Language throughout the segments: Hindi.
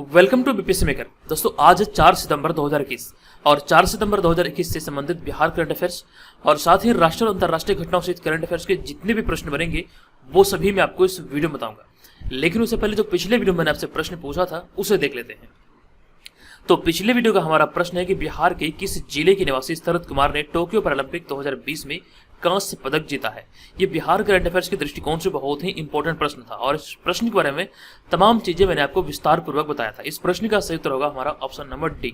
Welcome to BPSC maker. दोस्तों आज है 4 सितंबर 2021 और 4 सितंबर 2021 से संबंधित बिहार करंट अफेयर्स और साथ ही राष्ट्रीय और अंतर्राष्ट्रीय घटनाओं सहित करंट अफेयर्स के जितने भी प्रश्न बनेंगे वो सभी मैं आपको इस वीडियो में बताऊंगा। लेकिन उससे पहले जो पिछले वीडियो में मैंने आपसे प्रश्न पूछा था उसे देख लेते हैं। तो पिछले वीडियो का हमारा प्रश्न है कि बिहार के किस जिले के निवासी शरद कुमार ने टोक्यो पैरालंपिक 2020 में कांस्य पदक जीता है। ये बिहार करंट अफेयर्स के दृष्टिकोण से बहुत ही इंपॉर्टेंट प्रश्न था और इस प्रश्न के बारे में तमाम चीजें मैंने आपको विस्तार पूर्वक बताया था। इस प्रश्न का सही उत्तर होगा हमारा ऑप्शन नंबर डी।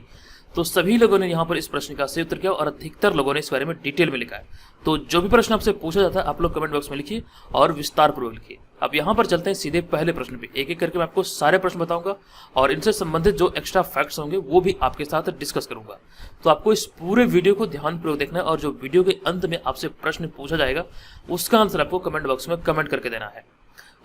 तो सभी लोगों ने यहाँ पर इस प्रश्न का सही उत्तर किया और अधिकतर लोगों ने इस बारे में डिटेल में लिखा है। तो जो भी प्रश्न आपसे पूछा जाता है आप लोग कमेंट बॉक्स में लिखिए और विस्तार पूर्वक लिखिए। अब यहाँ पर चलते हैं सीधे पहले प्रश्न पे। एक एक करके मैं आपको सारे प्रश्न बताऊंगा और इनसे संबंधित जो एक्स्ट्रा फैक्ट्स होंगे वो भी आपके साथ डिस्कस करूंगा। तो आपको इस पूरे वीडियो को ध्यानपूर्वक देखना है और जो वीडियो के अंत में आपसे प्रश्न पूछा जाएगा उसका आंसर आपको कमेंट बॉक्स में कमेंट करके देना है।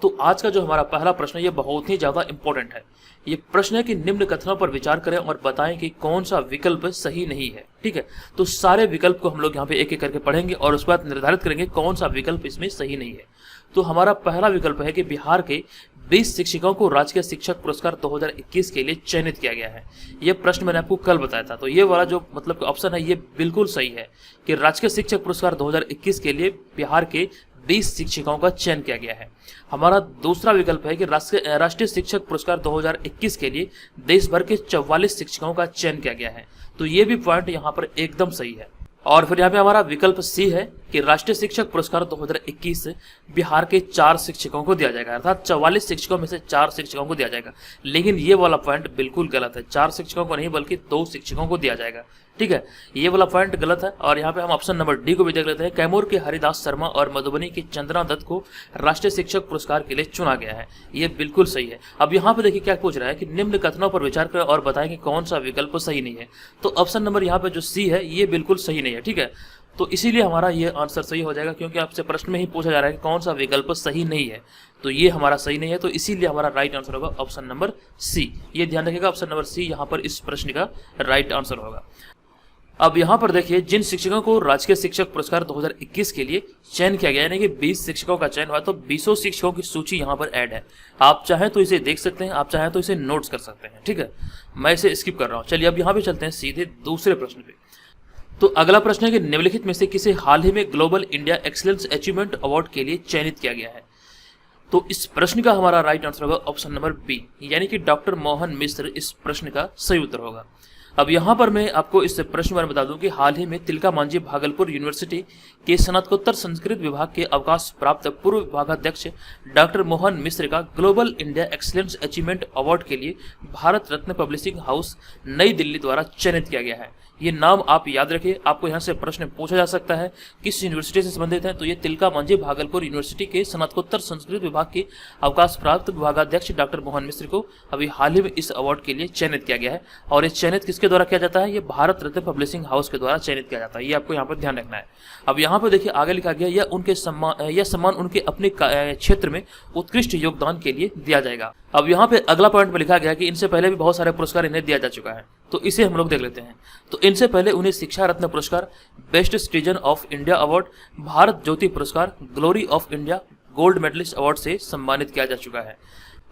तो आज का जो हमारा पहला प्रश्न है ये बहुत ही ज्यादा इंपॉर्टेंट है। ये प्रश्न है कि निम्न कथनों पर विचार करें और बताएं कि कौन सा विकल्प सही नहीं है। ठीक है, तो सारे विकल्प को हम लोग यहाँ पे एक एक करके पढ़ेंगे और उसके बाद निर्धारित करेंगे कौन सा विकल्प इसमें सही नहीं है। तो हमारा पहला विकल्प है कि बिहार के 20 शिक्षकों को राजकीय शिक्षक पुरस्कार 2021 के लिए चयनित किया गया है। यह प्रश्न मैंने आपको कल बताया था। तो ये वाला जो मतलब ऑप्शन है ये बिल्कुल सही है कि राजकीय शिक्षक पुरस्कार 2021 के लिए बिहार के 20 शिक्षकों का चयन किया गया है। हमारा दूसरा विकल्प है कि राष्ट्रीय शिक्षक पुरस्कार 2021 के लिए देश भर के 44 शिक्षकों का चयन किया गया है। तो ये भी पॉइंट यहाँ पर एकदम सही है। और फिर यहाँ पे हमारा विकल्प सी है कि राष्ट्रीय शिक्षक पुरस्कार 2021 बिहार के 4 शिक्षकों को दिया जाएगा, अर्थात 44 शिक्षकों में से 4 शिक्षकों को दिया जाएगा। लेकिन ये वाला पॉइंट बिल्कुल गलत है। 4 शिक्षकों को नहीं बल्कि 2 शिक्षकों को दिया जाएगा। ठीक है, ये वाला पॉइंट गलत है। और यहाँ पे हम ऑप्शन नंबर डी को भी देख लेते हैं। कैमूर के हरिदास शर्मा और मधुबनी की चंद्रा दत्त को राष्ट्रीय शिक्षक पुरस्कार के लिए चुना गया है। ये बिल्कुल सही है। अब यहाँ पे देखिए क्या पूछ रहा है कि निम्न कथनों पर विचार करें और बताएं कि कौन सा विकल्प सही नहीं है। तो ऑप्शन नंबर यहाँ पे जो सी है ये बिल्कुल सही नहीं है। ठीक है, तो इसीलिए हमारा ये आंसर सही हो जाएगा क्योंकि आपसे प्रश्न में ही पूछा जा रहा है कि कौन सा विकल्प सही नहीं है। तो ये हमारा सही नहीं है, तो इसीलिए हमारा राइट आंसर होगा ऑप्शन नंबर सी। ये ध्यान रखिएगा, ऑप्शन नंबर सी यहाँ पर इस प्रश्न का राइट आंसर होगा। अब यहाँ पर देखिए जिन शिक्षकों को राजकीय शिक्षक पुरस्कार 2021 के लिए चयन किया गया यानी कि 20 शिक्षकों का चयन हुआ, तो 20 शिक्षकों की सूची यहाँ पर ऐड है। आप चाहें तो इसे देख सकते हैं, आप चाहें तो इसे नोट्स कर सकते हैं। ठीक है, मैं इसे स्किप कर रहा हूँ। चलिए अब यहाँ पे चलते हैं सीधे दूसरे प्रश्न पे। तो अगला प्रश्न है कि निम्नलिखित में से किसे हाल ही में global India excellence achievement award के लिए चयनित किया गया है। तो इस प्रश्न का हमारा राइट आंसर होगा ऑप्शन नंबर बी, यानी कि डॉक्टर मोहन मिश्र इस प्रश्न का सही उत्तर होगा। अब यहाँ पर मैं आपको इस प्रश्न बारे में बता दूं कि हाल ही में तिलका मांझी भागलपुर यूनिवर्सिटी के स्नातकोत्तर संस्कृत विभाग के अवकाश प्राप्त पूर्व विभागाध्यक्ष डॉक्टर मोहन मिश्र का global India excellence achievement award के लिए भारत रत्न पब्लिशिंग हाउस नई दिल्ली द्वारा चयनित किया गया है। ये नाम आप याद रखिए, आपको यहाँ से प्रश्न पूछा जा सकता है किस यूनिवर्सिटी से संबंधित है। तो ये तिलका मांझी भागलपुर यूनिवर्सिटी के स्नातकोत्तर संस्कृत विभाग के अवकाश प्राप्त विभागाध्यक्ष डॉक्टर मोहन मिश्र को अभी हाल ही में इस अवार्ड के लिए चयनित किया गया है। और ये चयनित किसके द्वारा किया जाता है? ये भारत रत्न पब्लिशिंग हाउस के द्वारा चयनित किया जाता है। ये आपको यहाँ पर ध्यान रखना है। अब यहाँ पर देखिए आगे लिखा गया यह सम्मान उनके अपने क्षेत्र में उत्कृष्ट योगदान के लिए दिया जाएगा। अब यहाँ पे अगला पॉइंट में लिखा गया कि इनसे पहले भी बहुत सारे पुरस्कार इन्हें दिया जा चुका है, तो इसे हम लोग देख लेते हैं। तो इनसे पहले उन्हें शिक्षा रत्न पुरस्कार, best citizen of India award, भारत ज्योति पुरस्कार, glory of India, gold medalist award से सम्मानित किया जा चुका है।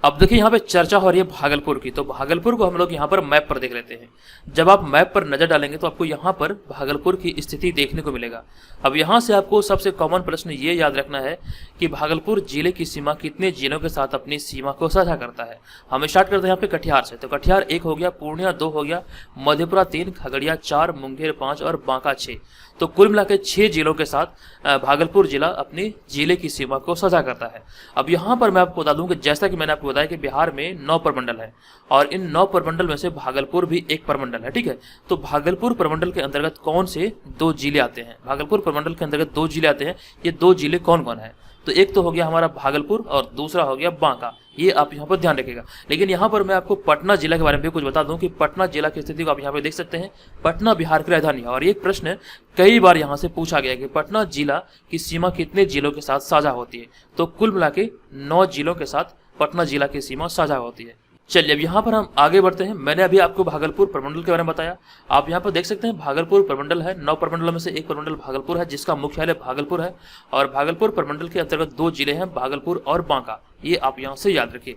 अब देखिए यहाँ पे चर्चा हो रही है भागलपुर की, तो भागलपुर को हम लोग यहाँ पर मैप पर देख लेते हैं। जब आप मैप पर नजर डालेंगे तो आपको यहाँ पर भागलपुर की स्थिति देखने को मिलेगा। अब यहाँ से आपको सबसे कॉमन प्रश्न ये याद रखना है कि भागलपुर जिले की सीमा कितने जिलों के साथ अपनी सीमा को साझा करता है। हम स्टार्ट करते हैं यहाँ पे कटिहार से। तो कटिहार 1 हो गया, पूर्णिया 2 हो गया, मधेपुरा 3, खगड़िया 4, मुंगेर 5 और बांका 6। तो कुल मिलाकर 6 जिलों के साथ भागलपुर जिला अपनी जिले की सीमा को साझा करता है। अब यहाँ पर मैं आपको बता दूं कि जैसा कि मैंने आपको बताया कि बिहार में 9 प्रमंडल है और इन 9 प्रमंडल में से भागलपुर भी एक प्रमंडल है। ठीक है, तो भागलपुर प्रमंडल के अंतर्गत कौन से 2 जिले आते हैं? भागलपुर प्रमंडल के अंतर्गत 2 जिले आते हैं। ये 2 जिले कौन कौन है? तो एक तो हो गया हमारा भागलपुर और दूसरा हो गया बांका। ये आप यहाँ पर ध्यान रखिएगा। लेकिन यहाँ पर मैं आपको पटना जिला के बारे में भी कुछ बता दूं कि पटना जिला की स्थिति को आप यहाँ पे देख सकते हैं। पटना बिहार की राजधानी है और ये प्रश्न कई बार यहाँ से पूछा गया कि पटना जिला की सीमा कितने जिलों के साथ साझा होती है। तो कुल मिला के 9 जिलों के साथ पटना जिला की सीमा साझा होती है। चलिए अब यहाँ पर हम आगे बढ़ते हैं। मैंने अभी आपको भागलपुर प्रमंडल के बारे में बताया। आप यहाँ पर देख सकते हैं भागलपुर प्रमंडल है। 9 प्रमंडलों में से एक प्रमंडल भागलपुर है जिसका मुख्यालय भागलपुर है और भागलपुर प्रमंडल के अंतर्गत 2 जिले हैं, भागलपुर और बांका। ये आप यहाँ से याद रखिए।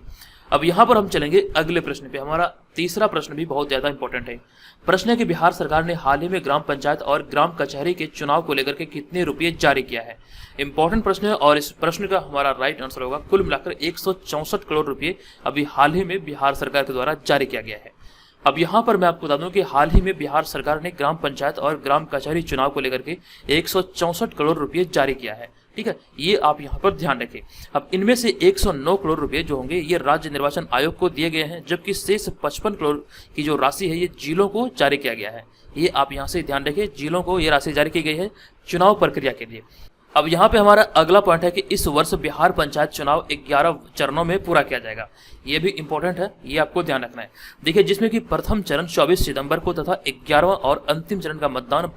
अब यहाँ पर हम चलेंगे अगले प्रश्न पे। हमारा तीसरा प्रश्न भी बहुत ज्यादा इंपॉर्टेंट है। प्रश्न है कि बिहार सरकार ने हाल ही में ग्राम पंचायत और ग्राम कचहरी के चुनाव को लेकर के कितने रुपये जारी किया है। इंपॉर्टेंट प्रश्न है और इस प्रश्न का हमारा राइट आंसर होगा कुल मिलाकर 164 करोड़ रुपये अभी हाल ही में बिहार सरकार के द्वारा जारी किया गया है। अब यहाँ पर मैं आपको बता दूं कि हाल ही में बिहार सरकार ने ग्राम पंचायत और ग्राम कचहरी चुनाव को लेकर के 164 करोड़ रुपये जारी किया है। ठीक है, ये आप यहाँ पर ध्यान रखें। अब इनमें से 109 करोड़ रुपए जो होंगे ये राज्य निर्वाचन आयोग को दिए गए हैं, जबकि शेष 55 करोड़ की जो राशि है ये जिलों को जारी किया गया है। ये आप यहाँ से ध्यान रखें, जिलों को ये राशि जारी की गई है चुनाव प्रक्रिया के लिए। अब यहाँ पे हमारा अगला पॉइंट है कि इस वर्ष बिहार पंचायत चुनाव 11 चरणों में पूरा किया जाएगा। ये भी इंपॉर्टेंट है, ये आपको ध्यान रखना है। देखिए, जिसमें कि प्रथम चरण 24 सितंबर को तथा 11वां और अंतिम चरण का मतदान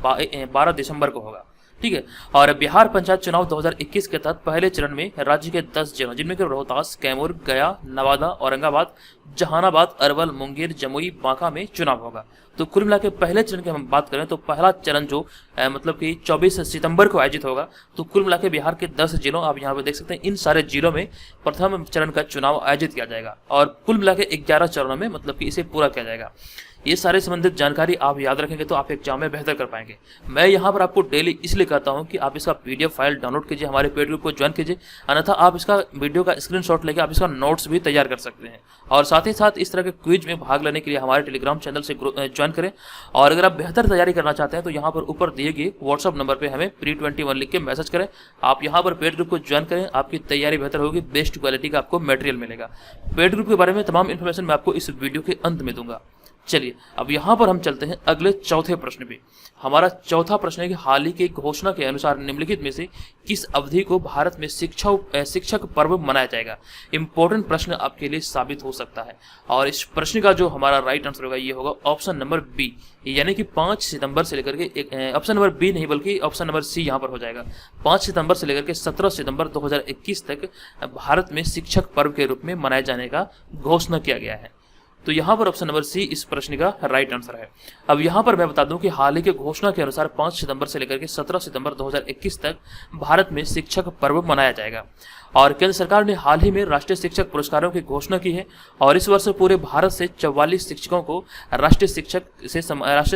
12 दिसंबर को होगा। ठीक है, और बिहार पंचायत चुनाव 2021 के तहत पहले चरण में राज्य के 10 जिलों जिनमें कि रोहतास, कैमूर, गया, नवादा, औरंगाबाद, जहानाबाद, अरवल, मुंगेर, जमुई, बांका में चुनाव होगा। तो कुल मिला के पहले चरण की हम बात करें तो पहला चरण जो मतलब कि 24 सितंबर को आयोजित होगा। तो कुल मिला के बिहार के 10 जिलों, आप यहाँ पे देख सकते हैं, इन सारे जिलों में प्रथम चरण का चुनाव आयोजित किया जाएगा और कुल मिला के 11 चरणों में मतलब कि इसे पूरा किया जाएगा। ये सारे संबंधित जानकारी आप याद रखेंगे तो आप एग्जाम में बेहतर कर पाएंगे। मैं यहाँ पर आपको डेली इसलिए कहता हूँ कि आप इसका पीडीएफ फाइल डाउनलोड कीजिए, हमारे पेड ग्रुप को ज्वाइन कीजिए, अन्यथा आप इसका वीडियो का स्क्रीनशॉट लेके आप इसका नोट्स भी तैयार कर सकते हैं। और साथ ही साथ इस तरह के क्विज में भाग लेने के लिए हमारे टेलीग्राम चैनल से ज्वाइन करें। और अगर आप बेहतर तैयारी करना चाहते हैं तो यहाँ पर ऊपर दिए गए व्हाट्सअप नंबर पर हमें pre21 लिख के मैसेज करें। आप यहाँ पर पेड ग्रुप को ज्वाइन करें, आपकी तैयारी बेहतर होगी, बेस्ट क्वालिटी का आपको मटेरियल मिलेगा। पेड ग्रुप के बारे में तमाम इन्फॉर्मेशन मैं आपको इस वीडियो के अंत में दूंगा। चलिए, अब यहाँ पर हम चलते हैं अगले चौथे प्रश्न पे। हमारा चौथा प्रश्न है कि हाल ही की घोषणा के अनुसार निम्नलिखित में से किस अवधि को भारत में शिक्षक पर्व मनाया जाएगा। इंपॉर्टेंट प्रश्न आपके लिए साबित हो सकता है और इस प्रश्न का जो हमारा राइट आंसर होगा ये होगा ऑप्शन नंबर बी, यानी कि 5 सितंबर से लेकर के ऑप्शन नंबर बी नहीं बल्कि ऑप्शन नंबर सी यहाँ पर हो जाएगा। 5 सितंबर से लेकर के 17 सितंबर 2021 तक भारत में शिक्षक पर्व के रूप में मनाए जाने का घोषणा किया गया है। तो यहाँ पर ऑप्शन नंबर सी इस प्रश्न का राइट आंसर है। अब यहाँ पर मैं बता दूं कि हाल ही के घोषणा के अनुसार 5 सितंबर से लेकर के 17 सितंबर 2021 तक भारत में शिक्षक पर्व मनाया जाएगा। और केंद्र सरकार ने हाल ही में राष्ट्रीय शिक्षक पुरस्कारों की घोषणा की है और इस वर्ष पूरे भारत से 44 शिक्षकों को राष्ट्रीय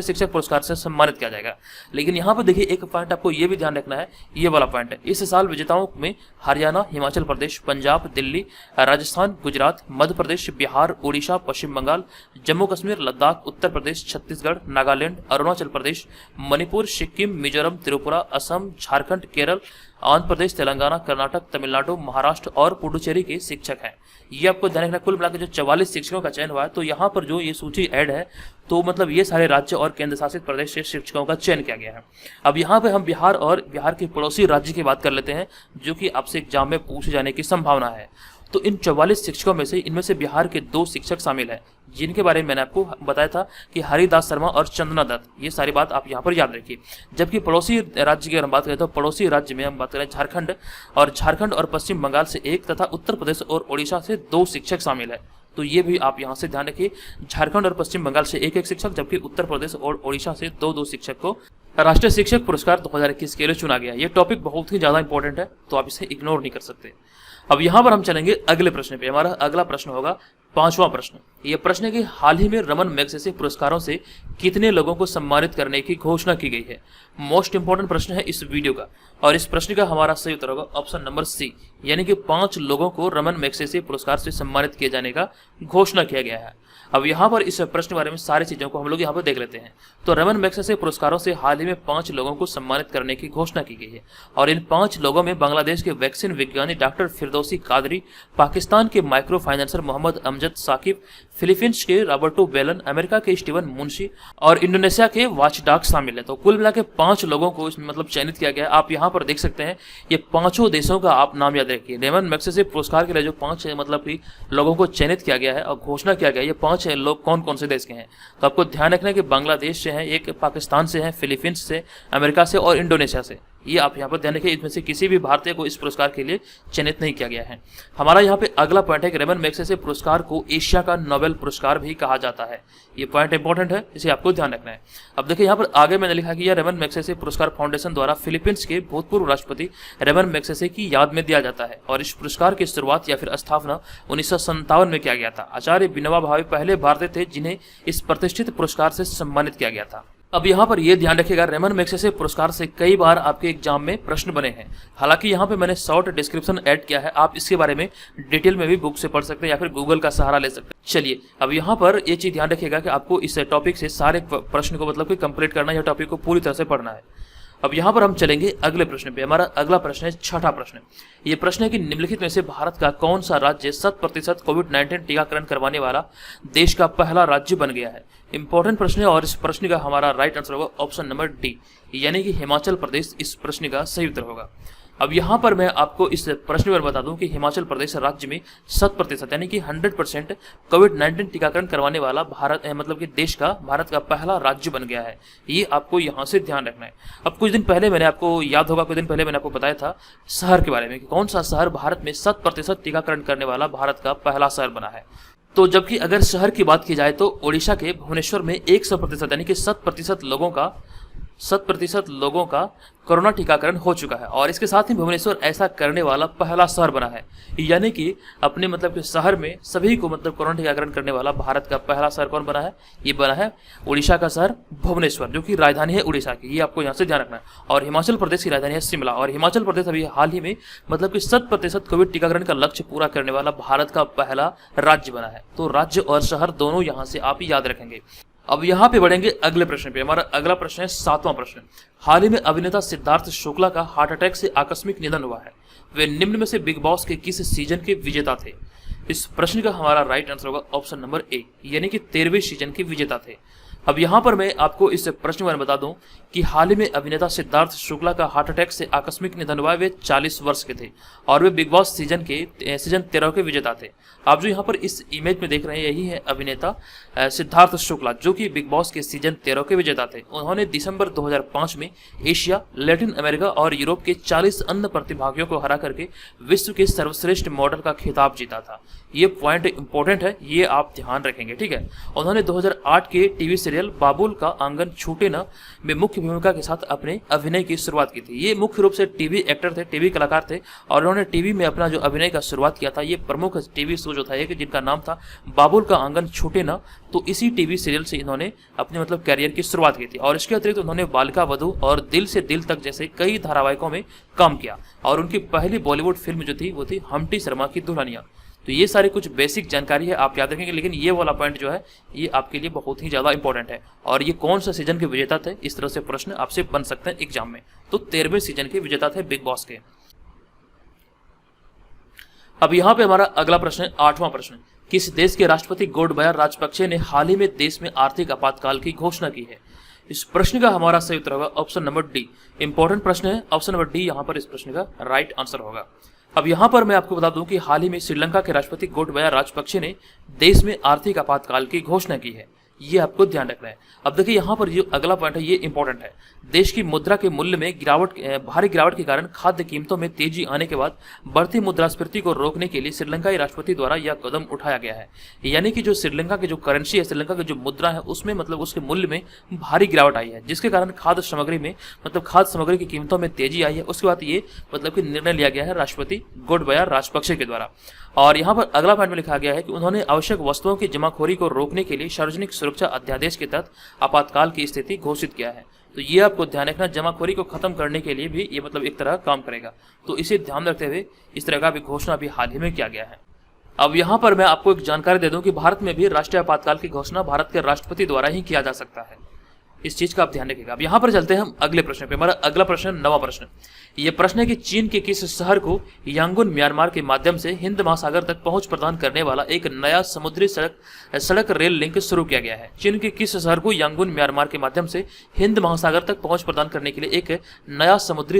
शिक्षक पुरस्कार से सम्मानित किया जाएगा। लेकिन यहाँ पर देखिए, एक पॉइंट आपको ये भी ध्यान रखना है, ये वाला पॉइंट है, इस साल विजेताओं में हरियाणा, हिमाचल प्रदेश, पंजाब, दिल्ली, राजस्थान, गुजरात, मध्य प्रदेश, बिहार, उड़ीसा, पश्चिम बंगाल, जम्मू कश्मीर, लद्दाख, उत्तर प्रदेश, छत्तीसगढ़, नागालैंड, अरुणाचल प्रदेश, मणिपुर, सिक्किम, मिजोरम, त्रिपुरा, असम, झारखंड, केरल, आंध्र प्रदेश, तेलंगाना, कर्नाटक, तमिलनाडु, महाराष्ट्र और पुडुचेरी के शिक्षक हैं। ये आपको ध्यान रखना। कुल मिलाकर जो 44 शिक्षकों का चयन हुआ है, तो यहाँ पर जो ये सूची ऐड है तो मतलब ये सारे राज्य और केंद्र शासित प्रदेश से शिक्षकों का चयन किया गया है। अब यहाँ पे हम बिहार और बिहार के पड़ोसी राज्य की बात कर लेते हैं जो कि आपसे एग्जाम में पूछे जाने की संभावना है। तो इन 44 शिक्षकों में से इनमें से बिहार के 2 शिक्षक शामिल हैं, जिनके बारे में मैंने आपको बताया था कि हरिदास शर्मा और चंदना दत्त। ये सारी बात आप यहाँ पर याद रखिए। जबकि पड़ोसी राज्य की हम बात करें तो पड़ोसी राज्य में हम बात करें झारखंड और पश्चिम बंगाल से 1 तथा उत्तर प्रदेश और ओडिशा से 2 शिक्षक शामिल है। तो ये भी आप यहाँ से ध्यान रखिए, झारखंड और पश्चिम बंगाल से 1 शिक्षक, जबकि उत्तर प्रदेश और ओडिशा से 2 शिक्षक को राष्ट्रीय शिक्षक पुरस्कार 2021 के लिए चुना गया। ये टॉपिक बहुत ही ज्यादा इंपॉर्टेंट है, तो आप इसे इग्नोर नहीं कर सकते। अब यहाँ पर हम चलेंगे अगले प्रश्न पे। हमारा अगला प्रश्न होगा 5वां प्रश्न। यह प्रश्न है कि हाल ही में रमन मैगसेसे पुरस्कारों से कितने लोगों को सम्मानित करने की घोषणा की गई है। मोस्ट इंपॉर्टेंट प्रश्न है इस वीडियो का और इस प्रश्न का हमारा सही उत्तर होगा ऑप्शन नंबर सी, यानी कि 5 लोगों को रमन मैगसेसे पुरस्कार से सम्मानित किए जाने का घोषणा किया गया है। अब यहाँ पर इस प्रश्न के बारे में सारी चीजों को हम लोग यहाँ पर देख लेते हैं। तो रमन मैगसेसे पुरस्कारों से हाल ही में 5 लोगों को सम्मानित करने की घोषणा की गई है और इन 5 लोगों में बांग्लादेश के वैक्सीन विज्ञानी डॉक्टर फिरदौसी कादरी, पाकिस्तान के micro financer Mohammad Amjad Saqib, Philippines के रॉबर्टो बेलन, अमेरिका के स्टीवन मुंशी और इंडोनेशिया के वाचडॉग शामिल है। तो कुल मिला के 5 लोगों को इसमें मतलब चयनित किया गया। आप यहाँ पर देख सकते हैं, ये 5 देशों का आप नाम याद रखिए। रमन मैगसेसे पुरस्कार के लिए जो 5 मतलब कि लोगों को चयनित किया गया है और घोषणा किया गया है, ये 5 लोग कौन कौन से देश के हैं। तो आपको ध्यान रखना है कि बांग्लादेश से हैं, एक पाकिस्तान से हैं, फिलीपींस से, अमेरिका से और इंडोनेशिया से। ये आप यहाँ पर ध्यान रखिए, इसमें से किसी भी भारतीय को इस पुरस्कार के लिए चयनित नहीं किया गया है। हमारा यहाँ पे अगला पॉइंट है कि रेमन मैग्सेसे पुरस्कार को एशिया का नोबेल पुरस्कार भी कहा जाता है। ये पॉइंट इंपॉर्टेंट है, इसे आपको ध्यान रखना है। अब देखिए यहाँ पर आगे मैंने लिखा कि यह रेमन मैग्सेसे पुरस्कार फाउंडेशन द्वारा फिलीपींस के भूतपूर्व राष्ट्रपति रेमन मैग्सेसे की याद में दिया जाता है और इस पुरस्कार की शुरुआत या फिर स्थापना 1957 में किया गया था। आचार्य विनोबा भावे पहले भारतीय थे जिन्हें इस प्रतिष्ठित पुरस्कार से सम्मानित किया गया था। अब यहाँ पर यह ध्यान रखिएगा, रेमन मैग्सेसे पुरस्कार से कई बार आपके एग्जाम में प्रश्न बने हैं। हालांकि यहाँ पे मैंने शॉर्ट डिस्क्रिप्शन ऐड किया है, आप इसके बारे में डिटेल में भी बुक से पढ़ सकते हैं या फिर गूगल का सहारा ले सकते हैं। चलिए अब यहाँ पर ये चीज ध्यान रखिएगा कि आपको इस टॉपिक से सारे प्रश्न को मतलब कि कंप्लीट करना है, यह टॉपिक को पूरी तरह से पढ़ना है। अब यहाँ पर हम चलेंगे अगले प्रश्न पे। हमारा अगला प्रश्न है छठा प्रश्न। ये प्रश्न है कि निम्नलिखित में से भारत का कौन सा राज्य 100% कोविड-19 टीकाकरण करवाने वाला देश का पहला राज्य बन गया है। इंपॉर्टेंट प्रश्न है और इस प्रश्न का हमारा राइट आंसर होगा ऑप्शन नंबर डी, यानी कि हिमाचल प्रदेश इस प्रश्न का सही उत्तर होगा। अब यहाँ पर मैं आपको इस प्रश्न पर बता दूं कि हिमाचल प्रदेश राज्य में 100% यानी कि 100% कोविड-19 टीकाकरण करवाने वाला भारत मतलब कि देश का भारत का पहला राज्य बन गया है। ये आपको यहाँ से ध्यान रखना है। अब कुछ दिन पहले मैंने आपको याद होगा, कुछ दिन पहले मैंने आपको बताया था शहर के बारे में कि कौन सा शहर भारत में 100% टीकाकरण करने वाला भारत का पहला शहर बना है। तो जबकि अगर शहर की बात की जाए तो ओडिशा के भुवनेश्वर में 100% यानी कि 100% लोगों का कोरोना टीकाकरण हो चुका है और इसके साथ ही भुवनेश्वर ऐसा करने वाला पहला शहर बना है। यानी कि अपने मतलब के शहर में सभी को मतलब कोरोना टीकाकरण करने वाला भारत का पहला शहर कौन बना है, ये बना है उड़ीसा का शहर भुवनेश्वर, जो कि राजधानी है उड़ीसा की। ये आपको यहाँ से ध्यान रखना है। और हिमाचल प्रदेश की राजधानी है शिमला और हिमाचल प्रदेश अभी हाल ही में मतलब कि 100% कोविड टीकाकरण का लक्ष्य पूरा करने वाला भारत का पहला राज्य बना है। तो राज्य और शहर दोनों यहाँ से आप याद रखेंगे। अब यहाँ पे बढ़ेंगे अगले प्रश्न पे। हमारा अगला प्रश्न है सातवां प्रश्न। हाल ही में अभिनेता सिद्धार्थ शुक्ला का हार्ट अटैक से आकस्मिक निधन हुआ है। वे निम्न में से बिग बॉस के किस सीजन के विजेता थे। इस प्रश्न का हमारा राइट आंसर होगा ऑप्शन नंबर ए, यानी कि 13वें सीजन के विजेता थे। अब यहाँ पर मैं आपको इस प्रश्न में बता दूं कि हाल ही में अभिनेता सिद्धार्थ शुक्ला का हार्ट अटैक से आकस्मिक निधन हुआ। वे 40 वर्ष के थे और वे बिग बॉस सीजन 13 के विजेता थे। आप जो यहाँ पर इस इमेज में देख रहे हैं यही है अभिनेता सिद्धार्थ शुक्ला, जो कि बिग बॉस के सीजन 13 के विजेता थे। उन्होंने दिसंबर 2005 में एशिया, लैटिन अमेरिका और यूरोप के 40 अन्य प्रतिभागियों को हरा करके विश्व के सर्वश्रेष्ठ मॉडल का खिताब जीता था। ये पॉइंट इंपॉर्टेंट है, ये आप ध्यान रखेंगे, ठीक है। उन्होंने 2008 के टीवी सीरियल बाबुल का आंगन छूटे न में मुख्य भूमिका के साथ अपने अभिनय की शुरुआत की थी। ये मुख्य रूप से टीवी एक्टर थे, टीवी कलाकार थे और उन्होंने टीवी में अपना जो अभिनय का शुरुआत किया था। ये प्रमुख टीवी शो जो था एक, जिनका नाम था बाबुल का आंगन छूटे न, तो इसी टीवी सीरियल से इन्होंने अपने मतलब कैरियर की शुरुआत की थी। और इसके अतिरिक्त उन्होंने बालिका वधू और दिल से दिल तक जैसे कई धारावाहिकों में काम किया और उनकी पहली बॉलीवुड फिल्म जो थी वो थी हम्टी शर्मा की दुल्हनिया। तो ये सारी कुछ बेसिक जानकारी है, आप याद रखेंगे। लेकिन ये वाला पॉइंट जो है ये आपके लिए बहुत ही ज़्यादा इंपॉर्टेंट है। और ये कौन सा सीजन के विजेता थे, इस तरह से प्रश्न आपसे बन सकते हैं एग्जाम में। तो 13वें सीजन के विजेता थे बिग बॉस के। अब यहाँ पे हमारा अगला प्रश्न है 8वां प्रश्न। किस देश के राष्ट्रपति गोटबाया राजपक्षे ने हाल ही में देश में आर्थिक आपातकाल की घोषणा की है। इस प्रश्न का हमारा सही उत्तर होगा ऑप्शन नंबर डी। इंपॉर्टेंट प्रश्न है, ऑप्शन नंबर डी यहाँ पर इस प्रश्न का राइट आंसर होगा। अब यहाँ पर मैं आपको बता दूं कि हाल ही में श्रीलंका के राष्ट्रपति गोटबाया राजपक्षे ने देश में आर्थिक आपातकाल की घोषणा की है। ये आपको ध्यान रखना है। अब देखिए यहाँ पर जो अगला पॉइंट है ये इंपॉर्टेंट है। देश की मुद्रा के मूल्य में भारी गिरावट के कारण खाद्य कीमतों में तेजी आने के बाद बढ़ती मुद्रास्फीति को रोकने के लिए श्रीलंकाई राष्ट्रपति द्वारा यह कदम उठाया गया है। यानी कि जो श्रीलंका की जो करेंसी है, श्रीलंका की जो मुद्रा है, उसमें मतलब उसके मूल्य में भारी गिरावट आई है, जिसके कारण खाद्य सामग्री की कीमतों में तेजी आई है। उसके बाद ये मतलब कि निर्णय लिया गया है राष्ट्रपति गोटबाया राजपक्षे के द्वारा। और यहाँ पर अगला पॉइंट में लिखा गया है कि उन्होंने आवश्यक वस्तुओं की जमाखोरी को रोकने के लिए सार्वजनिक सुरक्षा अध्यादेश के तहत आपातकाल की स्थिति घोषित किया है। तो ये आपको ध्यान रखना, जमाखोरी को खत्म करने के लिए भी ये मतलब एक तरह काम करेगा। तो इसे ध्यान रखते हुए इस तरह का भी घोषणा भी हाल ही में किया गया है। अब यहाँ पर मैं आपको एक जानकारी दे दूं कि भारत में भी राष्ट्रीय आपातकाल की घोषणा भारत के राष्ट्रपति द्वारा ही किया जा सकता है। इस चीज का आप ध्यान रखिएगा। अब यहाँ पर चलते हैं हम अगले प्रश्न पे। हमारा अगला प्रश्न 9वां प्रश्न। यह प्रश्न है कि चीन के किस शहर को यांगून म्यांमार के माध्यम से हिंद महासागर तक पहुंच प्रदान करने वाला एक नया समुद्री सड़क रेल लिंक शुरू किया गया है। चीन के किस शहर को यांगून म्यांमार के माध्यम से हिंद महासागर तक पहुंच प्रदान करने के लिए एक नया समुद्री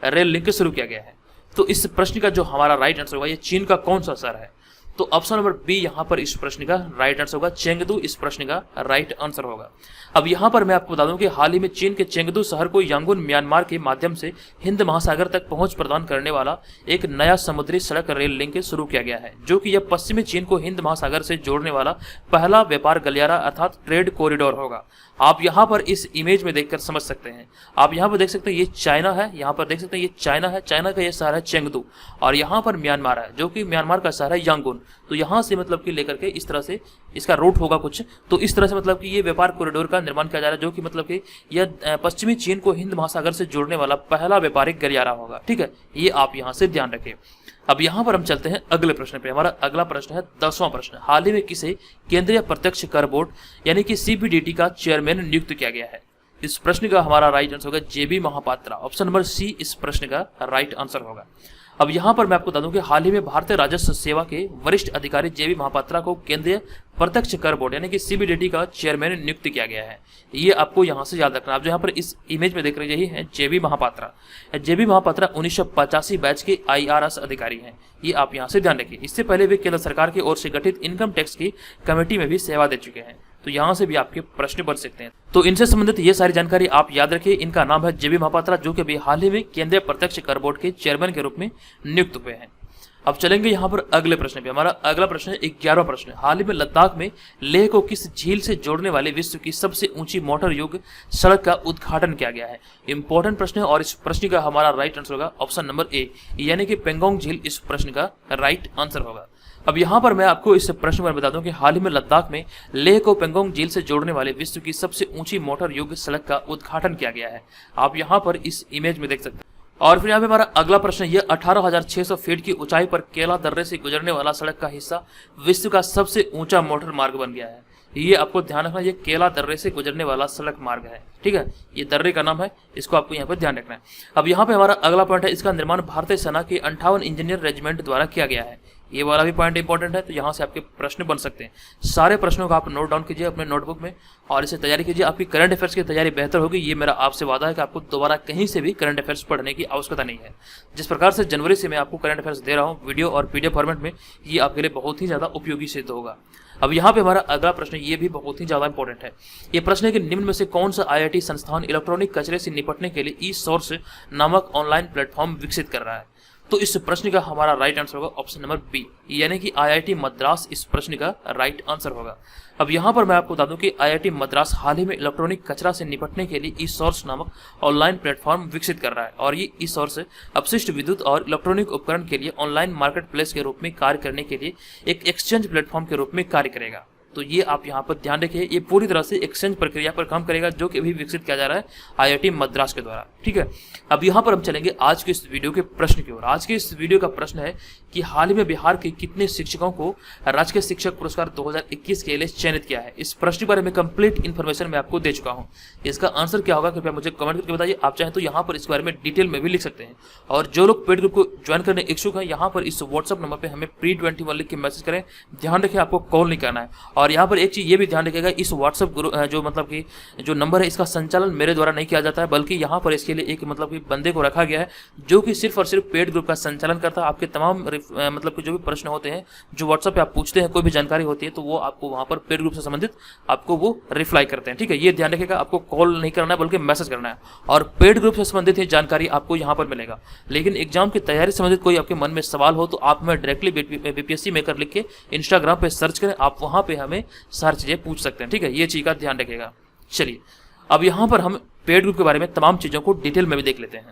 रेल लिंक शुरू किया गया है। तो इस प्रश्न का जो हमारा राइट आंसर होगा, ये चीन का कौन सा शहर है। तो ऑप्शन नंबर बी यहाँ पर इस प्रश्न का राइट आंसर होगा, चेंगदू इस प्रश्न का राइट आंसर होगा। अब यहाँ पर मैं आपको बता दूं कि हाल ही में चीन के चेंगदू शहर को यांगून म्यांमार के माध्यम से हिंद महासागर तक पहुंच प्रदान करने वाला एक नया समुद्री सड़क रेल लिंक शुरू किया गया है, जो कि यह पश्चिमी चीन को हिंद महासागर से जोड़ने वाला पहला व्यापार गलियारा अर्थात ट्रेड कॉरिडोर होगा। आप यहाँ पर इस इमेज में देखकर समझ सकते हैं। आप यहाँ पर देख सकते हैं ये चाइना है, यहाँ पर देख सकते हैं ये चाइना है, चाइना का ये शहर है चेंगदू, और यहाँ पर म्यांमार है जो कि म्यांमार का शहर है यांगून। तो यहाँ से मतलब कि लेकर के इस तरह से इसका रूट होगा कुछ, तो इस तरह से मतलब कि ये व्यापार कॉरिडोर का निर्माण किया जा रहा है, जो कि मतलब कि यह पश्चिमी चीन को हिंद महासागर से जोड़ने वाला पहला व्यापारिक गलियारा होगा। ठीक है, ये आप यहाँ से ध्यान रखें। अब यहाँ पर हम चलते हैं अगले प्रश्न पे। हमारा अगला प्रश्न है 10वां प्रश्न। हाल ही में किसे केंद्रीय प्रत्यक्ष कर बोर्ड यानी कि सीबीडीटी का चेयरमैन नियुक्त किया गया है? इस प्रश्न का हमारा राइट आंसर होगा जेबी महापात्रा। ऑप्शन नंबर सी इस प्रश्न का राइट आंसर होगा। अब यहाँ पर मैं आपको बता दूं कि हाल ही में भारतीय राजस्व सेवा के वरिष्ठ अधिकारी जेबी महापात्रा को केंद्रीय प्रत्यक्ष कर बोर्ड यानी कि सीबीडीटी का चेयरमैन नियुक्त किया गया है। ये आपको यहाँ से याद रखना। आप जो यहाँ पर इस इमेज में देख रहे यही है जेबी महापात्रा। जेबी महापात्रा 1985 बैच के IRS अधिकारी हैं। ये आप यहाँ से ध्यान रखिए। इससे पहले वे केंद्र सरकार की ओर से गठित इनकम टैक्स की कमेटी में भी सेवा दे चुके हैं। तो यहाँ से भी आपके प्रश्न बन सकते हैं। तो इनसे संबंधित ये सारी जानकारी आप याद रखिए। इनका नाम है जेबी महापात्रा, जो कि अभी हाल ही में केंद्रीय प्रत्यक्ष कर बोर्ड के चेयरमैन के रूप में नियुक्त हुए हैं। अब चलेंगे यहाँ पर अगले प्रश्न पे। हमारा अगला प्रश्न है 11वां प्रश्न। हाल ही में लद्दाख में लेह को किस झील से जोड़ने वाले विश्व की सबसे ऊंची मोटर युग सड़क का उद्घाटन किया गया है? इंपॉर्टेंट प्रश्न है और इस प्रश्न का हमारा राइट आंसर होगा ऑप्शन नंबर ए यानी कि पेंगोंग झील इस प्रश्न का राइट आंसर होगा। अब यहाँ पर मैं आपको इस प्रश्न पर बता दूं कि हाल ही में लद्दाख में लेह को पेंगोंग झील से जोड़ने वाले विश्व की सबसे ऊंची मोटर युग सड़क का उद्घाटन किया गया है। आप यहाँ पर इस इमेज में देख सकते हैं। और फिर यहाँ पे हमारा अगला प्रश्न यह 18,600 फीट की ऊंचाई पर केला दर्रे से गुजरने वाला सड़क का हिस्सा विश्व का सबसे ऊंचा मोटर मार्ग बन गया है। ये आपको ध्यान रखना, ये केला दर्रे से गुजरने वाला सड़क मार्ग है। ठीक है, ये दर्रे का नाम है, इसको आपको यहाँ पर ध्यान रखना है। अब यहाँ पे हमारा अगला पॉइंट है, इसका निर्माण भारतीय सेना के 58 इंजीनियर रेजिमेंट द्वारा किया गया है। ये वाला भी पॉइंट इंपॉर्टेंट है, तो यहाँ से आपके प्रश्न बन सकते हैं। सारे प्रश्नों को आप नोट डाउन कीजिए अपने नोटबुक में और इसे तैयारी कीजिए। आपकी करंट अफेयर्स की तैयारी बेहतर होगी। ये मेरा आपसे वादा है कि आपको दोबारा कहीं से भी करंट अफेयर्स पढ़ने की आवश्यकता नहीं है। जिस प्रकार से जनवरी से मैं आपको करंट अफेयर्स दे रहा हूँ वीडियो और PDF फॉर्मेट में, ये आपके लिए बहुत ही ज़्यादा उपयोगी सिद्ध होगा। अब यहाँ पे हमारा अगला प्रश्न ये भी बहुत ही ज़्यादा इंपॉर्टेंट है। ये प्रश्न है कि निम्न में से कौन सा IIT संस्थान इलेक्ट्रॉनिक कचरे से निपटने के लिए ई-सोर्स नामक ऑनलाइन प्लेटफॉर्म विकसित कर रहा है? तो इस प्रश्न का हमारा राइट आंसर होगा ऑप्शन नंबर बी यानी कि IIT मद्रास इस प्रश्न का राइट आंसर होगा। अब यहाँ पर मैं आपको बता दूं कि IIT मद्रास हाल ही में इलेक्ट्रॉनिक कचरा से निपटने के लिए ई-सोर्स नामक ऑनलाइन प्लेटफॉर्म विकसित कर रहा है और ये ई-सोर्स अपशिष्ट विद्युत और इलेक्ट्रॉनिक उपकरण के लिए ऑनलाइन मार्केट प्लेस के रूप में कार्य करने के लिए एक एक्सचेंज प्लेटफॉर्म के रूप में कार्य करेगा। तो ये आप यहाँ पर ध्यान रखिए, ये पूरी तरह से एक्सचेंज प्रक्रिया पर काम करेगा, जो कि अभी विकसित किया जा रहा है IIT मद्रास के द्वारा। ठीक है, अब यहाँ पर हम चलेंगे आज के इस वीडियो के प्रश्न की ओर। आज के इस वीडियो का प्रश्न है कि हाल ही में बिहार के कितने शिक्षकों को राजकीय शिक्षक पुरस्कार 2021 के लिए चयनित किया है? इस प्रश्न के बारे में कंप्लीट इन्फॉर्मेशन मैं आपको दे चुका हूँ। इसका आंसर क्या होगा कृपया मुझे कमेंट करके बताइए। आप चाहें तो यहाँ पर इसके बारे में डिटेल में भी लिख सकते हैं। और जो लोग पेड ग्रुप को ज्वाइन करने इच्छुक हैं, यहाँ पर इस व्हाट्सअप नंबर पर हमें pre21 लिख के मैसेज करें। ध्यान रखें, आपको कॉल नहीं करना है। और यहाँ पर एक चीज़ ये भी ध्यान रखिएगा, इस व्हाट्सअप ग्रुप जो मतलब कि जो नंबर है, इसका संचालन मेरे द्वारा नहीं किया जाता है, बल्कि यहाँ पर इसके लिए एक मतलब कि बंदे को रखा गया है जो कि सिर्फ और सिर्फ पेड ग्रुप का संचालन करता है। आपके तमाम मतलब कि जो भी प्रश्न होते हैं, जो व्हाट्सएप पे आप पूछते हैं, कोई भी जानकारी होती है, तो वो आपको वहाँ पर पेड ग्रुप से संबंधित आपको वो रिप्लाई करते हैं। ठीक है, ये ध्यान रखिएगा, आपको कॉल नहीं करना है बल्कि मैसेज करना है। और पेड ग्रुप से संबंधित ये जानकारी आपको यहाँ पर मिलेगा। लेकिन एग्जाम की तैयारी से संबंधित कोई आपके मन में सवाल हो तो आप हमें डायरेक्टली BPSC मेकर लिख के इंस्टाग्राम पे सर्च करें, आप वहाँ पे हमें सारी चीज़ें पूछ सकते हैं। ठीक है, ये चीज़ का ध्यान रखिएगा। चलिए, अब यहाँ पर हम पेड ग्रुप के बारे में तमाम चीज़ों को डिटेल में भी देख लेते हैं।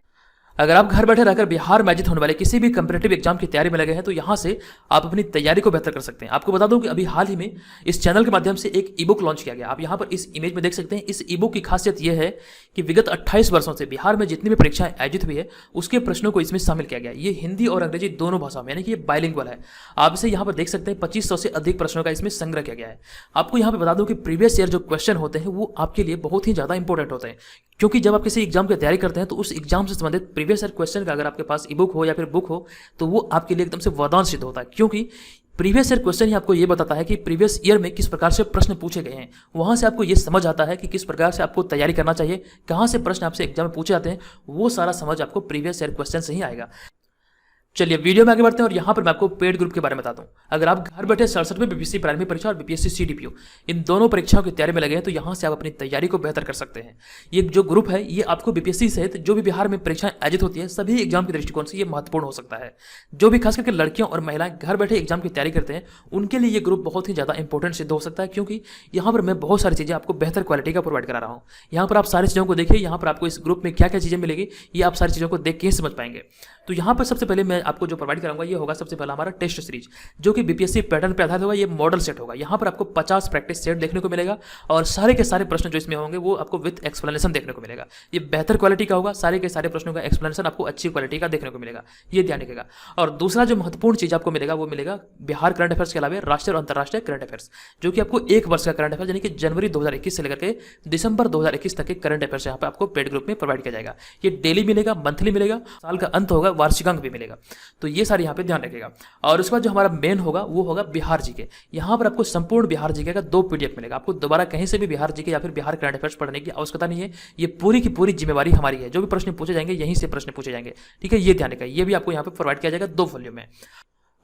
अगर आप घर बैठे रहकर बिहार में आयोजित होने वाले किसी भी कम्पिटेटिव एग्जाम की तैयारी में लगे हैं, तो यहाँ से आप अपनी तैयारी को बेहतर कर सकते हैं। आपको बता दूं कि अभी हाल ही में इस चैनल के माध्यम से एक ई बुक लॉन्च किया गया। आप यहाँ पर इस इमेज में देख सकते हैं। इस ई बुक की खासियत यह है कि विगत 28 वर्षों से बिहार में जितनी भी परीक्षाएं आयोजित हुई है, उसके प्रश्नों को इसमें शामिल किया गया। ये हिंदी और अंग्रेजी दोनों भाषाओं में, यानी कि ये बाइलिंगुअल है। आप इसे यहाँ पर देख सकते हैं। 2500 से अधिक प्रश्नों का इसमें संग्रह किया गया है। आपको यहाँ पर बता दूं कि प्रीवियस ईयर जो क्वेश्चन होते हैं वो आपके लिए बहुत ही ज़्यादा इंपॉर्टेंट होते हैं, क्योंकि जब आप किसी एग्जाम की तैयारी करते हैं तो उस एग्जाम से संबंधित प्रीवियस ईयर क्वेश्चन का अगर आपके पास ई बुक हो या फिर बुक हो तो वो आपके लिए एकदम से वरदान सिद्ध होता है। क्योंकि प्रीवियस ईयर क्वेश्चन ही आपको ये बताता है कि प्रीवियस ईयर में किस प्रकार से प्रश्न पूछे गए हैं। वहां से आपको ये समझ आता है कि किस प्रकार से आपको तैयारी करना चाहिए, कहां से प्रश्न आपसे एग्जाम में पूछे जाते हैं। वो सारा समझ आपको प्रीवियस ईयर क्वेश्चन से ही आएगा। चलिए वीडियो में आगे बढ़ते हैं और यहाँ पर मैं आपको पेड ग्रुप के बारे में बताता हूँ। अगर आप घर बैठे 67वें बीपीएससी प्राइमरी परीक्षा और बीपीएससी सीडीपीओ इन दोनों परीक्षाओं की तैयारी में लगे हैं तो यहाँ से आप अपनी तैयारी को बेहतर कर सकते हैं। ये जो ग्रुप है ये आपको बीपीएससी सहित जो भी बिहार में परीक्षाएं आयोजित होती है सभी एग्जाम के दृष्टिकोण से ये महत्वपूर्ण हो सकता है। जो भी खास करके लड़कियों और महिलाएं घर बैठे एग्जाम की तैयारी करते हैं उनके लिए ये ग्रुप बहुत ही ज़्यादा इंपॉर्टेंट सिद्ध हो सकता है, क्योंकि यहाँ पर मैं बहुत सारी चीज़ें आपको बेहतर क्वालिटी का प्रोवाइड करा रहा हूँ। यहाँ पर आप सारी चीज़ों को देखिए, यहाँ पर आपको इस ग्रुप में क्या क्या चीज़ें मिलेगी ये आप सारी चीज़ों को देख के ही समझ पाएंगे। तो यहाँ पर सबसे पहले मैं आपको जो प्रोवाइड कराऊंगा ये होगा सबसे पहला हमारा टेस्ट सीरीज, जो कि बीपीएससी पैटर्न पर आधारित होगा। ये मॉडल सेट होगा। यहाँ पर आपको 50 प्रैक्टिस सेट देखने को मिलेगा और सारे के सारे प्रश्न जो इसमें होंगे वो आपको विद एक्सप्लेनेशन देखने को मिलेगा। ये बेहतर क्वालिटी का होगा। सारे के सारे प्रश्नों का एक्सप्लेनेशन आपको अच्छी क्वालिटी का देखने को मिलेगा, ये ध्यान रखिएगा। और दूसरा जो महत्वपूर्ण चीज आपको मिलेगा वो मिलेगा बिहार करंट अफेयर्स के अलावा राष्ट्रीय और अंतर्राष्ट्रीय करंट अफेयर्स, जो कि आपको एक वर्ष का करंट अफेयर्स यानी कि जनवरी 2021 से लेकर के दिसंबर 2021 तक के करंट अफेयर्स यहाँ पे आपको पेड ग्रुप में प्रोवाइड किया जाएगा। ये डेली मिलेगा, मंथली मिलेगा, साल का अंत होगा, वार्षिक अंक भी मिलेगा। तो ये सारे यहाँ पे ध्यान रखिएगा। और उसके बाद जो हमारा मेन होगा वो होगा बिहार जीके। यहाँ पर आपको संपूर्ण बिहार जीके का 2 पीडीएफ मिलेगा। आपको दोबारा कहीं से भी बिहार जीके या फिर बिहार करंट अफेयर्स पढ़ने की आवश्यकता नहीं है। ये पूरी की पूरी जिम्मेवारी हमारी है। जो भी प्रश्न पूछे जाएंगे यहीं से प्रश्न पूछे जाएंगे, ठीक है, ये ध्यान रखिएगा। ये भी आपको यहाँ पे प्रोवाइड किया जाएगा 2 वॉल्यूम में।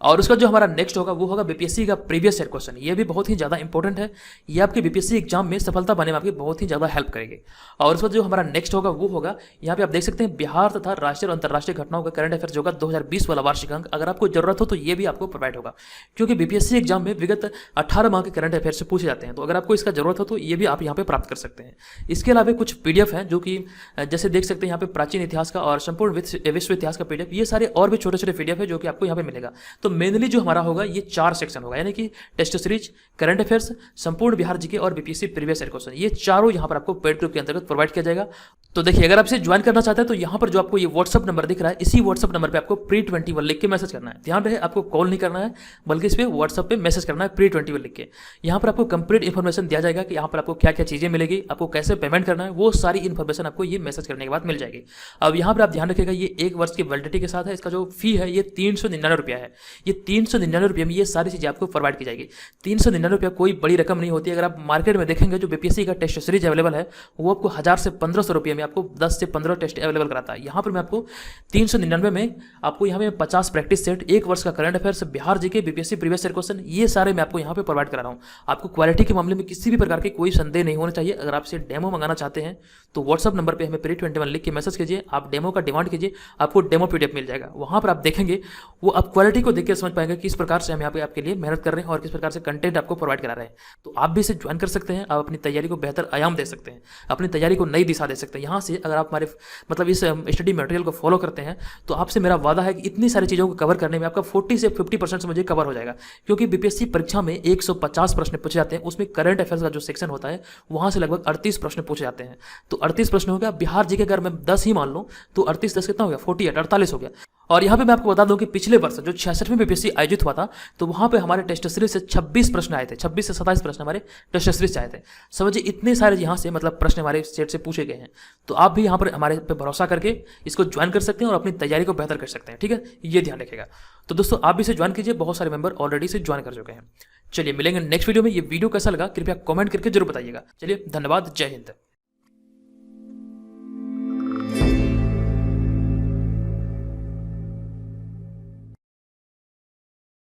और उसका जो हमारा नेक्स्ट होगा वो होगा बीपीएससी का प्रीवियस ईयर क्वेश्चन। ये भी बहुत ही ज़्यादा इंपॉर्टेंट है। ये आपके बीपीएससी एग्जाम में सफलता पाने में आपकी बहुत ही ज़्यादा हेल्प करेगी। और उसका जो हमारा नेक्स्ट होगा वो होगा, यहाँ पे आप देख सकते हैं बिहार तथा राष्ट्रीय और अंतर्राष्ट्रीय घटनाओं का करंट अफेयर जो होगा 2020 वाला वार्षिक अंक। अगर आपको जरूरत हो तो ये भी आपको प्रोवाइड होगा, क्योंकि बीपीएससी एग्जाम में विगत 18 माह के करंट अफेयर से पूछे जाते हैं। तो अगर आपको इसका जरूरत हो तो ये भी आप यहाँ पे प्राप्त कर सकते हैं। इसके अलावा कुछ पीडीएफ है जो कि जैसे देख सकते हैं यहाँ पे प्राचीन इतिहास का और संपूर्ण विश्व इतिहास का पीडीएफ, ये सारे और भी छोटे छोटे पीडीएफ है जो कि आपको यहाँ पे मिलेगा। तो मेनली जो हमारा होगा ये 4 सेक्शन होगा, यानी कि टेस्ट सीरीज, करंट अफेयर्स, संपूर्ण बिहार जीके और बीपीएससी प्रीवियस ईयर क्वेश्चन। ये चारों यहाँ पर आपको पेड ग्रुप के अंतर्गत प्रोवाइड किया जाएगा। तो देखिए, अगर आप इसे ज्वाइन करना चाहते हैं तो यहाँ पर जो आपको ये व्हाट्सअप नंबर दिख रहा है, इसी व्हाट्सअप नंबर पे आपको pre21 लिख के मैसेज करना है। ध्यान रहे, आपको कॉल नहीं करना है, बल्कि इस पे व्हाट्सअप पे मैसेज करना है pre21 लिख के। यहाँ पर आपको कंप्लीट इन्फॉर्मेशन दिया जाएगा कि यहाँ पर आपको क्या क्या चीजें मिलेगी, आपको कैसे पेमेंट करना है, वो सारी इन्फॉर्मेशन आपको ये मैसेज करने के बाद मिल जाएगी। अब यहाँ पर आप ध्यान रखिएगा, ये 1 वर्ष की वैलिडिटी के साथ है। इसका जो फी है ये 399 रुपया है। ये 399 रुपये में ये सारी चीजें आपको प्रोवाइड की जाएगी। 399 रुपया कोई बड़ी रकम नहीं होती है। अगर आप मार्केट में देखेंगे जो बीपीएससी का टेस्ट सीरीज अवेलेबल है वो आपको 1000 से 1500 रुपये में आपको 10 से 15 टेस्ट अवेलेबल कराता है। यहाँ पर मैं आपको 399 में आपको यहाँ पे 50 प्रैक्टिस सेट, 1 वर्ष का current affairs, Bihar GK, BPSC previous year question, ये सारे मैं आपको यहाँ पे प्रोवाइड करा रहा हूँ। आपको क्वालिटी के मामले में किसी भी प्रकार के कोई संदेह नहीं होना चाहिए। अगर आप इसे डेमो मंगाना चाहते हैं तो व्हाट्सअप नंबर पर हमें pre21 लिख के मैसेज कीजिए, आप डेमो का डिमांड कीजिए, आपको डेमो पीडीएफ मिल जाएगा। वहाँ पर आप देखेंगे, वो आप क्वालिटी को देख के समझ पाएंगे किस प्रकार से हम यहाँ पे आपके लिए मेहनत कर रहे हैं और किस प्रकार से कंटेंट आपको प्रोवाइड करा रहे हैं। तो आप भी इसे ज्वाइन कर सकते हैं। आप अपनी तैयारी को बेहतर आयाम दे सकते हैं, अपनी तैयारी को नई दिशा दे सकते हैं। यहाँ से अगर आप हमारे मतलब इस स्टडी मटेरियल को फॉलो करते हैं तो आपसे मेरा वादा है कि इतनी सारी चीज़ों को कवर करने में आपका 40 से 50% मुझे कवर हो जाएगा। क्योंकि बीपीएससी परीक्षा में 150 प्रश्न पूछे जाते हैं, उसमें करंट अफेयर्स का जो सेक्शन होता है वहाँ से लगभग 38 प्रश्न पूछे जाते हैं। तो 38 प्रश्न हो गया। बिहार जीके अगर मैं 10 ही मान लूँ तो 38 10 कितना हो गया, 48 48 हो गया। और यहाँ पे मैं आपको बता दूं कि पिछले वर्ष जो 66वें बीपीएससी आयोजित हुआ था तो वहाँ पे हमारे टेस्ट सीरीज से 26 प्रश्न आए थे। 26 से 27 प्रश्न हमारे टेस्ट सीरीज से आए थे। समझिए इतने सारे यहाँ से मतलब प्रश्न हमारे सेट से पूछे गए हैं। तो आप भी यहाँ पर हमारे पे भरोसा करके इसको ज्वाइन कर सकते हैं और अपनी तैयारी को बेहतर कर सकते हैं, ठीक है, ये ध्यान रखिएगा। तो दोस्तों आप भी इसे ज्वाइन कीजिए, बहुत सारे मेंबर ऑलरेडी से ज्वाइन कर चुके हैं। चलिए मिलेंगे नेक्स्ट वीडियो में। ये वीडियो कैसा लगा कृपया कमेंट करके जरूर बताइएगा। चलिए धन्यवाद, जय हिंद।